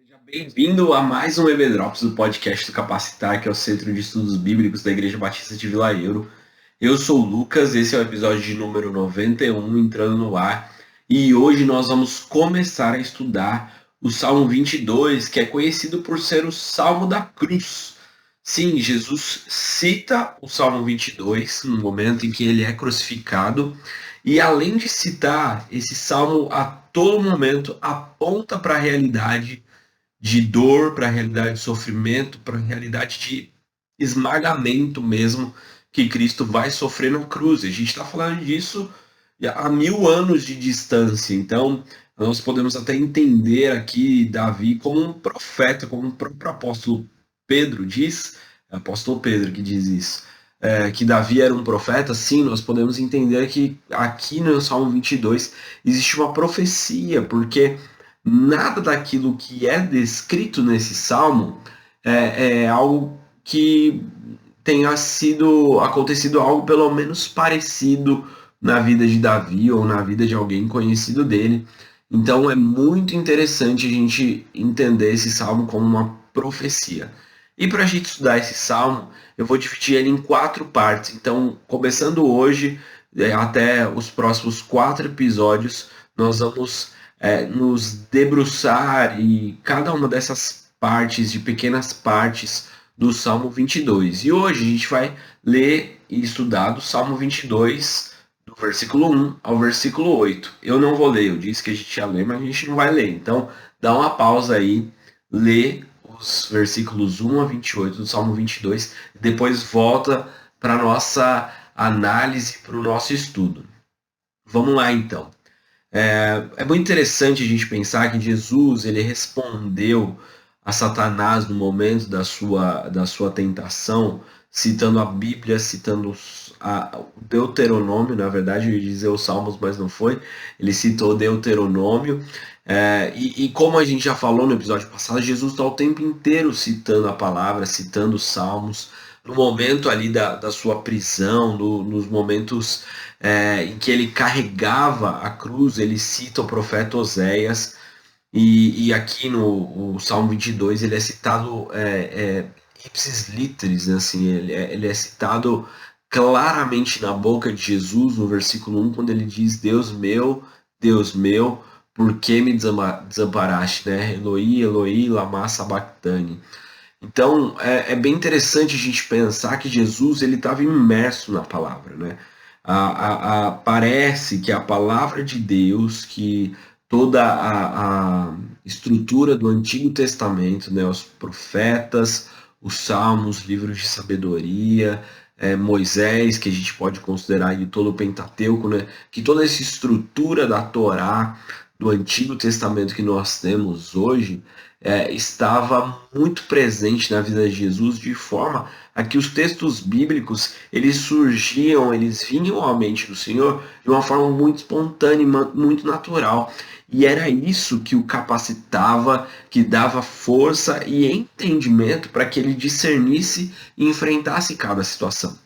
Seja bem-vindo a mais um EB Drops do podcast do Capacitar, que é o Centro de Estudos Bíblicos da Igreja Batista de Vila Euro. Eu sou o Lucas, esse é o episódio de número 91, entrando no ar, e hoje nós vamos começar a estudar o Salmo 22, que é conhecido por ser o Salmo da Cruz. Sim, Jesus cita o Salmo 22 no momento em que ele é crucificado, e além de citar esse salmo a todo momento, aponta para a realidade de dor, para a realidade de sofrimento, para a realidade de esmagamento mesmo que Cristo vai sofrer na cruz. A gente está falando disso há 1000 anos de distância. Então, nós podemos até entender aqui Davi como um profeta, como o próprio apóstolo Pedro diz, é o apóstolo Pedro que diz isso, que Davi era um profeta. Sim, nós podemos entender que aqui no Salmo 22 existe uma profecia, porque nada daquilo que é descrito nesse salmo é algo que tenha sido acontecido algo pelo menos parecido na vida de Davi ou na vida de alguém conhecido dele. Então é muito interessante a gente entender esse salmo como uma profecia. E para a gente estudar esse salmo, eu vou dividir ele em 4 partes. Então, começando hoje, até os próximos 4 episódios, nós vamos nos debruçar e cada uma dessas partes, de pequenas partes do Salmo 22. E hoje a gente vai ler e estudar do Salmo 22, do versículo 1 ao versículo 8. Eu não vou ler, eu disse que a gente ia ler, mas a gente não vai ler. Então, dá uma pausa aí, lê os versículos 1 a 28 do Salmo 22, depois volta para a nossa análise, para o nosso estudo. Vamos lá, então. É muito interessante a gente pensar que Jesus ele respondeu a Satanás no momento da sua tentação, citando a Bíblia, citando o Deuteronômio. Na verdade, eu ia dizer os Salmos, mas não foi. Ele citou Deuteronômio. E como a gente já falou no episódio passado, Jesus está o tempo inteiro citando a palavra, citando os Salmos. No momento ali da sua prisão, nos momentos em que ele carregava a cruz, ele cita o profeta Oséias, e aqui no Salmo 22 ele é citado ipsis literis, né, assim, ele é citado claramente na boca de Jesus, no versículo 1, quando ele diz: Deus meu, por que me desamparaste? Né? Eloi, Eloi, lama sabachthani. Então, é bem interessante a gente pensar que Jesus ele estava imerso na palavra, né? Parece que a palavra de Deus, que toda a estrutura do Antigo Testamento, né? Os profetas, os salmos, livros de sabedoria, Moisés, que a gente pode considerar aí todo o Pentateuco, né? Que toda essa estrutura da Torá, do Antigo Testamento que nós temos hoje, estava muito presente na vida de Jesus, de forma a que os textos bíblicos eles surgiam, eles vinham à mente do Senhor de uma forma muito espontânea, muito natural. E era isso que o capacitava, que dava força e entendimento para que ele discernisse e enfrentasse cada situação.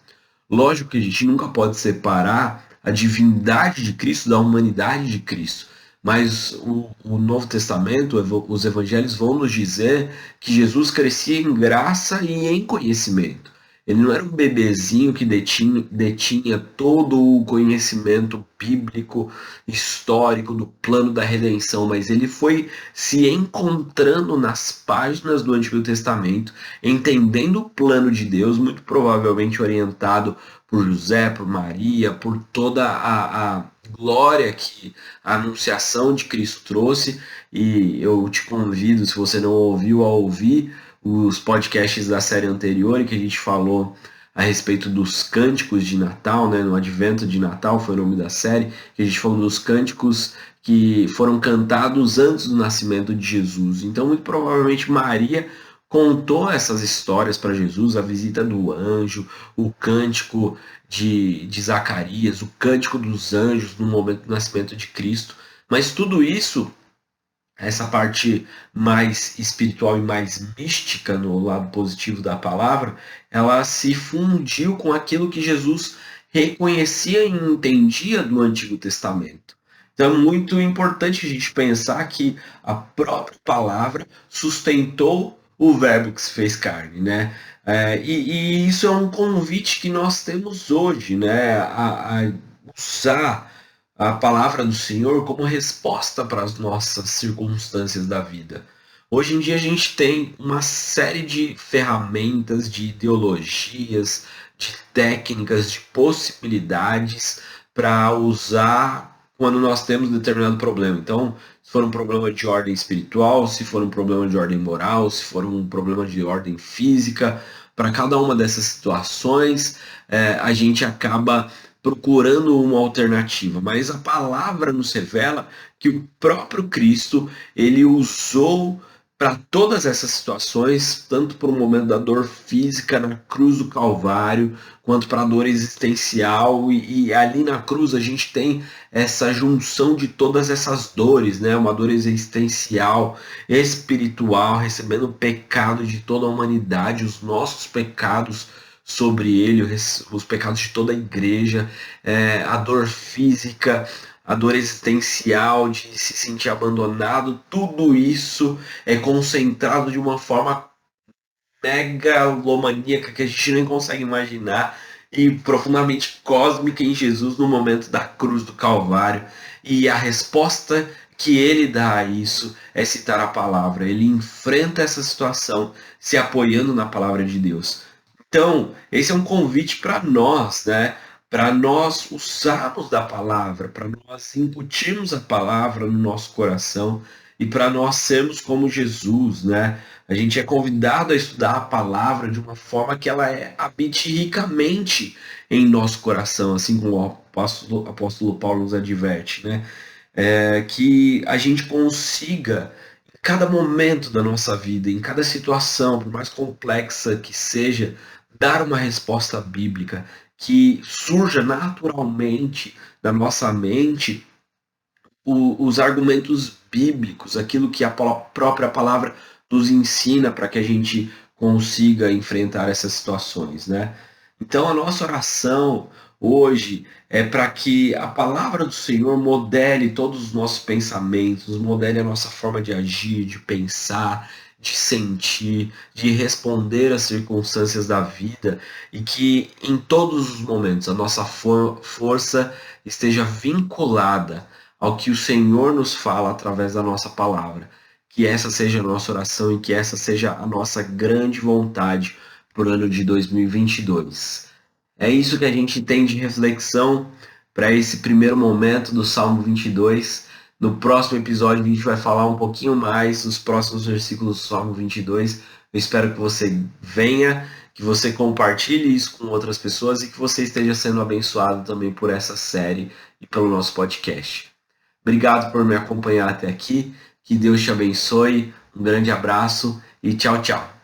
Lógico que a gente nunca pode separar a divindade de Cristo da humanidade de Cristo. Mas o Novo Testamento, os evangelhos vão nos dizer que Jesus crescia em graça e em conhecimento. Ele não era um bebezinho que detinha todo o conhecimento bíblico, histórico, do plano da redenção, mas ele foi se encontrando nas páginas do Antigo Testamento, entendendo o plano de Deus, muito provavelmente orientado por José, por Maria, por toda a glória que a anunciação de Cristo trouxe. E eu te convido, se você não ouviu, a ouvir os podcasts da série anterior, em que a gente falou a respeito dos cânticos de Natal, né? No Advento de Natal foi o nome da série, que a gente falou dos cânticos que foram cantados antes do nascimento de Jesus. Então, muito provavelmente Maria contou essas histórias para Jesus, a visita do anjo, o cântico de Zacarias, o cântico dos anjos no momento do nascimento de Cristo. Mas tudo isso, essa parte mais espiritual e mais mística no lado positivo da palavra, ela se fundiu com aquilo que Jesus reconhecia e entendia do Antigo Testamento. Então é muito importante a gente pensar que a própria palavra sustentou o verbo que se fez carne, né? E isso é um convite que nós temos hoje, né? A usar a palavra do Senhor como resposta para as nossas circunstâncias da vida. Hoje em dia a gente tem uma série de ferramentas, de ideologias, de técnicas, de possibilidades para usar quando nós temos determinado problema. Então, se for um problema de ordem espiritual, se for um problema de ordem moral, se for um problema de ordem física, para cada uma dessas situações, a gente acaba procurando uma alternativa. Mas a palavra nos revela que o próprio Cristo, ele usou para todas essas situações, tanto para o momento da dor física na cruz do Calvário, quanto para a dor existencial, e ali na cruz a gente tem essa junção de todas essas dores, né? Uma dor existencial, espiritual, recebendo o pecado de toda a humanidade, os nossos pecados sobre ele, os pecados de toda a igreja, a dor física, a dor existencial, de se sentir abandonado, tudo isso é concentrado de uma forma megalomaníaca que a gente nem consegue imaginar e profundamente cósmica em Jesus no momento da cruz do Calvário. E a resposta que ele dá a isso é citar a palavra. Ele enfrenta essa situação se apoiando na palavra de Deus. Então, esse é um convite para nós, né? Para nós usarmos da palavra, para nós incutirmos a palavra no nosso coração e para nós sermos como Jesus, né? A gente é convidado a estudar a palavra de uma forma que ela habite ricamente em nosso coração, assim como o apóstolo Paulo nos adverte, né? Que a gente consiga, em cada momento da nossa vida, em cada situação, por mais complexa que seja, dar uma resposta bíblica que surja naturalmente na nossa mente os argumentos bíblicos, aquilo que a própria palavra nos ensina para que a gente consiga enfrentar essas situações, né? Então a nossa oração hoje é para que a palavra do Senhor modele todos os nossos pensamentos, modele a nossa forma de agir, de pensar, de sentir, de responder às circunstâncias da vida e que em todos os momentos a nossa força esteja vinculada ao que o Senhor nos fala através da nossa palavra. Que essa seja a nossa oração e que essa seja a nossa grande vontade para o ano de 2022. É isso que a gente tem de reflexão para esse primeiro momento do Salmo 22. No próximo episódio a gente vai falar um pouquinho mais dos próximos versículos do Salmo 22. Eu espero que você venha, que você compartilhe isso com outras pessoas e que você esteja sendo abençoado também por essa série e pelo nosso podcast. Obrigado por me acompanhar até aqui. Que Deus te abençoe. Um grande abraço e tchau, tchau.